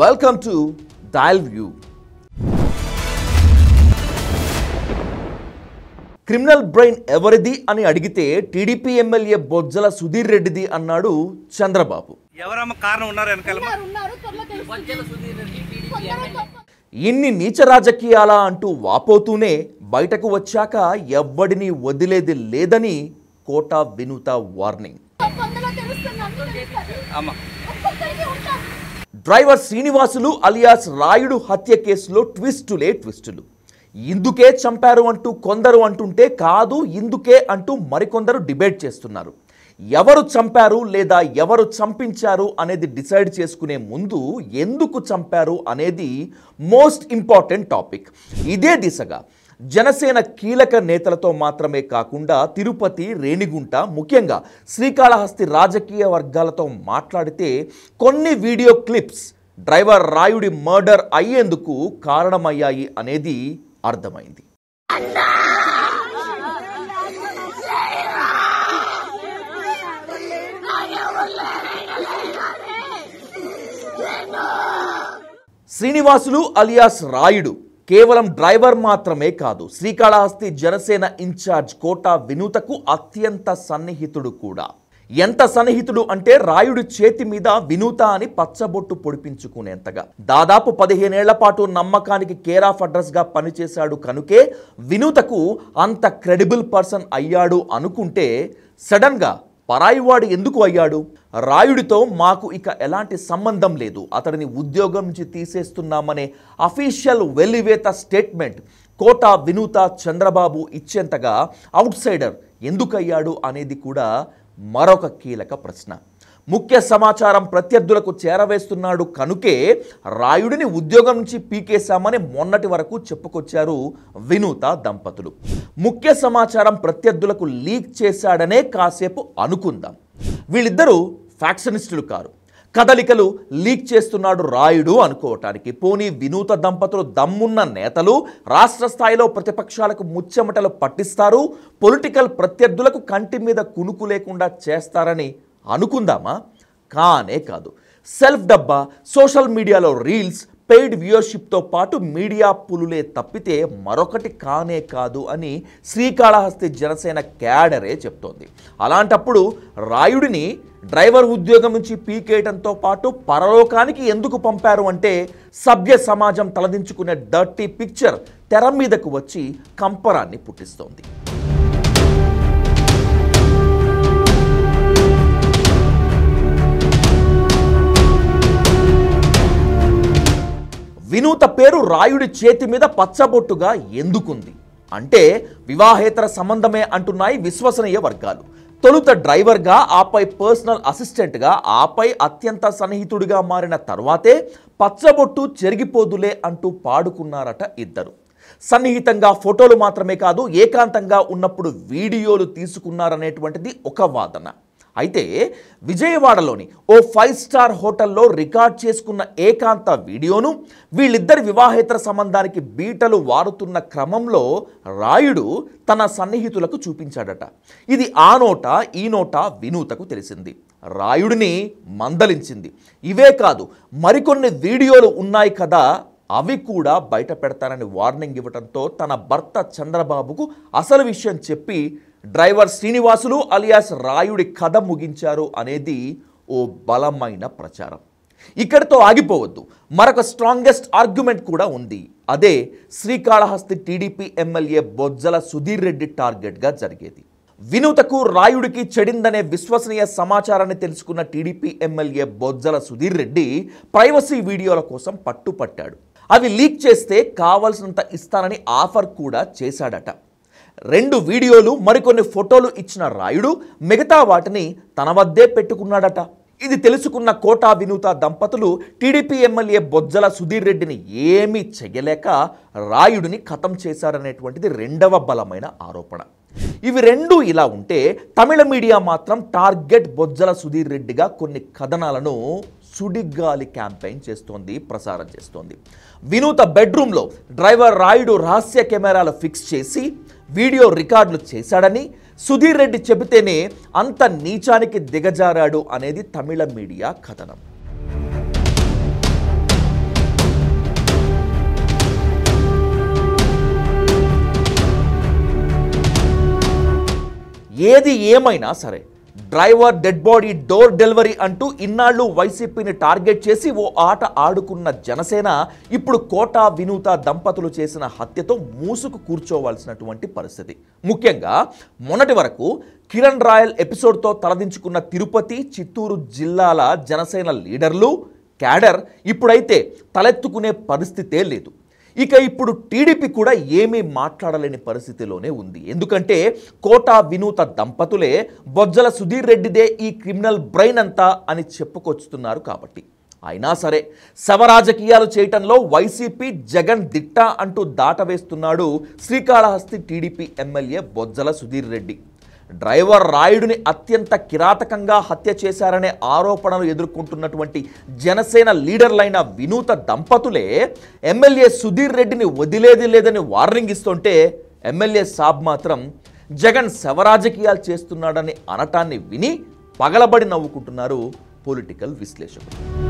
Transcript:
Welcome to Dial View. Criminal brain ఎవరిది అని అడిగితే టీడీపీ ఎమ్మెల్యే బొజ్జల సుధీర్ రెడ్డిది అన్నాడు చంద్రబాబు. ఎవరమ్మ కారణం ఉన్నారు వెనకాల? ఇన్ని నీచ రాజకీయాలా అంటూ వాపోతూనే బయటకు వచ్చాక ఎవ్వడిని వదిలేది లేదని Kota Vinutha warning. Driver Srinivasulu alias Rayudu హత్య కేసులో ట్విస్టులు. ఇందుకే చంపారు అంటూ కొందరు అంటుంటే కాదు ఇందుకే అంటూ మరికొందరు డిబేట్ చేస్తున్నారు. ఎవరు చంపారు లేదా ఎవరు చంపించారు అనేది డిసైడ్ చేసుకునే ముందు ఎందుకు చంపారు అనేది మోస్ట్ ఇంపార్టెంట్ టాపిక్. ఇదే దిశగా జనసేన కీలక నేతలతో మాత్రమే కాకుండా తిరుపతి, రేణిగుంట, ముఖ్యంగా శ్రీకాళహస్తి రాజకీయ వర్గాలతో మాట్లాడితే కొన్ని వీడియో క్లిప్స్ డ్రైవర్ రాయుడి మర్డర్ అయ్యేందుకు కారణమయ్యాయి అనేది అర్థమైంది. శ్రీనివాసులు అలియాస్ రాయుడు కేవలం డ్రైవర్ మాత్రమే కాదు, శ్రీకాళహస్తి జనసేన ఇన్ఛార్జ్ కోటా వినూతకు అత్యంత సన్నిహితుడు కూడా. ఎంత సన్నిహితుడు అంటే రాయుడి చేతి మీద వినూత అని పచ్చబొట్టు పొడిపించుకునేంతగా. దాదాపు 15 ఏళ్ల పాటు నమ్మకానికి కేర్ ఆఫ్ అడ్రస్ గా పనిచేశాడు కనుకే వినూతకు అంత క్రెడిబుల్ పర్సన్ అయ్యాడు అనుకుంటే, సడన్ గా పరాయివాడు ఎందుకు అయ్యాడు? రాయుడితో మాకు ఇక ఎలాంటి సంబంధం లేదు, అతడిని ఉద్యోగం నుంచి తీసేస్తున్నామనే అఫీషియల్ వెల్లివేత స్టేట్మెంట్ కోటా వినూత చంద్రబాబు ఇచ్చేంతగా అవుట్ సైడర్ ఎందుకయ్యాడు అనేది కూడా మరొక కీలక ప్రశ్న. ముఖ్య సమాచారం ప్రత్యర్థులకు చేరవేస్తున్నాడు కనుకే రాయుడిని ఉద్యోగం నుంచి పీకేశామని మొన్నటి వరకు చెప్పుకొచ్చారు వినూత దంపతులు. ముఖ్య సమాచారం ప్రత్యర్థులకు లీక్ చేశాడనే కాసేపు అనుకుందాం. వీళ్ళిద్దరూ ఫ్యాక్షనిస్టులు కారు, కదలికలు లీక్ చేస్తున్నాడు రాయుడు అనుకోవటానికి. పోనీ వినూత దంపతులు దమ్మున్న నేతలు, రాష్ట్ర స్థాయిలో ప్రతిపక్షాలకు ముచ్చెమటలు పట్టిస్తారు, పొలిటికల్ ప్రత్యర్థులకు కంటి మీద కునుకు లేకుండా చేస్తారని అనుకుందామా? కానే కాదు. సెల్ఫ్ డబ్బా, సోషల్ మీడియాలో రీల్స్, పెయిడ్ వ్యూయర్షిప్తో పాటు మీడియా పులులే తప్పితే మరొకటి కానే కాదు అని శ్రీకాళహస్తి జనసేన క్యాడరే చెప్తోంది. అలాంటప్పుడు రాయుడిని డ్రైవర్ ఉద్యోగం నుంచి పీకేయడంతో పాటు పరలోకానికి ఎందుకు పంపారు అంటే సభ్య సమాజం తలదించుకునే డర్టీ పిక్చర్ తెర మీదకు వచ్చి కంపరాన్ని పుట్టిస్తోంది. వినూత పేరు రాయుడి చేతి మీద పచ్చబొట్టుగా ఎందుకుంది అంటే వివాహేతర సంబంధమే అంటున్నాయి విశ్వసనీయ వర్గాలు. తొలుత డ్రైవర్గా, ఆపై పర్సనల్ అసిస్టెంట్గా, ఆపై అత్యంత సన్నిహితుడిగా మారిన తర్వాతే పచ్చబొట్టు చెరిగిపోదులే అంటూ పాడుకున్నారట ఇద్దరు. సన్నిహితంగా ఫోటోలు మాత్రమే కాదు, ఏకాంతంగా ఉన్నప్పుడు వీడియోలు తీసుకున్నారనేటువంటిది ఒక వాదన. అయితే విజయవాడలోని ఓ 5 స్టార్ హోటల్లో రికార్డ్ చేసుకున్న ఏకాంత వీడియోను వీళ్ళిద్దరి వివాహేతర సంబంధానికి బీటలు వారుతున్న క్రమంలో రాయుడు తన సన్నిహితులకు చూపించాడట. ఇది ఆ నోట ఈ నోట వినూతకు తెలిసింది. రాయుడిని మందలించింది. ఇవే కాదు, మరికొన్ని వీడియోలు ఉన్నాయి కదా, అవి కూడా బయట పెడతానని వార్నింగ్ ఇవ్వడంతో తన భర్త చంద్రబాబుకు అసలు విషయం చెప్పి డ్రైవర్ శ్రీనివాసులు అలియాస్ రాయుడి కథ ముగించారు అనేది ఓ బలమైన ప్రచారం. ఇక్కడితో ఆగిపోవద్దు, మరొక స్ట్రాంగెస్ట్ ఆర్గ్యుమెంట్ కూడా ఉంది. అదే శ్రీకాళహస్తి టీడీపీ ఎమ్మెల్యే బొజ్జల సుధీర్ రెడ్డి టార్గెట్గా జరిగేది. వినూతకు రాయుడికి చెడిందనే విశ్వసనీయ సమాచారాన్ని తెలుసుకున్న TDP MLA Bojjala Sudheer Reddy privacy వీడియోల కోసం పట్టుపట్టాడు. అవి లీక్ చేస్తే కావాల్సినంత ఇస్తానని ఆఫర్ కూడా చేశాడట. 2 వీడియోలు, మరికొన్ని ఫోటోలు ఇచ్చిన రాయుడు మిగతా వాటిని తన వద్దే పెట్టుకున్నాడట. ఇది తెలుసుకున్న కోటా వినూత దంపతులు టీడీపీ ఎమ్మెల్యే బొజ్జల సుధీర్ రెడ్డిని ఏమీ చెయ్యలేక రాయుడిని ఖతం చేశారనేటువంటిది రెండవ బలమైన ఆరోపణ. ఇవి రెండు ఇలా ఉంటే తమిళ మీడియా మాత్రం టార్గెట్ బొజ్జల సుధీర్ రెడ్డిగా కొన్ని కథనాలను సుడిగాలి క్యాంపెయిన్ చేస్తోంది, ప్రసారం చేస్తోంది. వినూత బెడ్రూమ్లో డ్రైవర్ రాయుడు రహస్య కెమెరాలు ఫిక్స్ చేసి వీడియో రికార్డులు చేశాడని సుధీర్ రెడ్డి చెబితేనే అంత నీచానికి దిగజారాడు అనేది తమిళ మీడియా కథనం. ఏది ఏమైనా సరే driver dead body door delivery అంటూ ఇన్నాళ్ళు వైసీపీని టార్గెట్ చేసి ఓ ఆట ఆడుకున్న జనసేన ఇప్పుడు కోటా వినూత దంపతులు చేసిన హత్యతో మూసుకు కూర్చోవలసినటువంటి పరిస్థితి. ముఖ్యంగా మొన్నటి వరకు కిరణ్ రాయల్ ఎపిసోడ్తో తలదించుకున్న తిరుపతి, చిత్తూరు జిల్లాల జనసేన లీడర్లు, క్యాడర్ ఇప్పుడైతే తలెత్తుకునే పరిస్థితే లేదు. ఇక ఇప్పుడు టీడీపీ కూడా ఏమీ మాట్లాడలేని పరిస్థితిలోనే ఉంది. ఎందుకంటే కోటా వినూత దంపతులే బొజ్జల సుధీర్ రెడ్డిదే ఈ క్రిమినల్ బ్రెయిన్ అంతా అని చెప్పుకొస్తున్నారు కాబట్టి. అయినా సరే శవరాజకీయాలు చేయటంలో వైసీపీ జగన్ దిట్ట అంటూ దాటవేస్తున్నాడు Srikalahasti TDP MLA Bojjala Sudheer Reddy. Driver రాయుడిని అత్యంత కిరాతకంగా హత్య చేశారనే ఆరోపణలు ఎదుర్కొంటున్నటువంటి జనసేన లీడర్లైన వినూత దంపతులే ఎమ్మెల్యే సుధీర్ రెడ్డిని వదిలేది లేదని వార్నింగ్ ఇస్తుంటే ఎమ్మెల్యే సాబ్ మాత్రం జగన్ శవరాజకీయాలు చేస్తున్నాడని అనటాన్ని విని పగలబడి నవ్వుకుంటున్నారు పొలిటికల్ విశ్లేషకులు.